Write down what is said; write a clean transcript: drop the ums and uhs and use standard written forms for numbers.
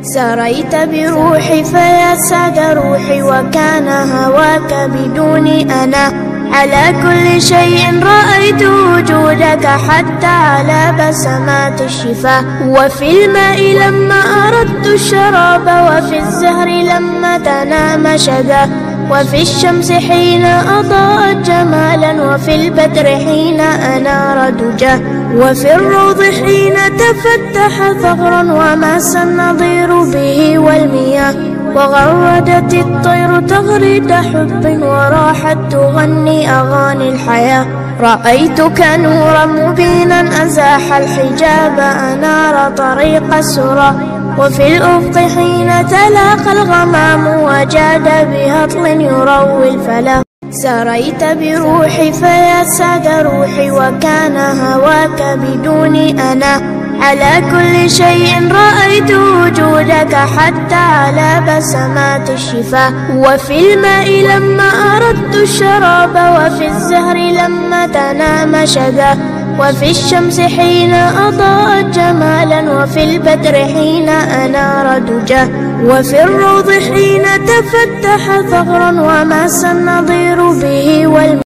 سريت بروحي فيا سعد روحي، وكان هواك بدوني أنا. على كل شيء رأيت وجودك، حتى على بسمات الشفاه. وفي الماء لما أردت الشراب، وفي الزهر لما تنام شذا. وفي الشمس حين أضاءت جمالا، وفي البدر حين أنار دجاه. وفي الروض حين تفتح ثغرا، وماس النظير به والمياه. وغردت الطير تغريد حب، وراحت تغني أغاني الحياة. رأيتك نورا مبينا أزاح الحجاب، أنار طريق السرى. وفي الأفق حين تلاقى الغمام، وجاد بهطل يروي الفلا. سريت بروحي فيا سعد روحي، وكان هواك بدوني أنا. على كل شيء رأيت وجودك، حتى على بسمات الشفاه. وفي الماء لما أردت الشراب، وفي الزهر لما تنام شذا. وفي الشمس حين أضاءت جمالا، وفي البدر حين أنار دجاه. وفي الروض حين تفتح ثغرا، وماس النظير به والمياه.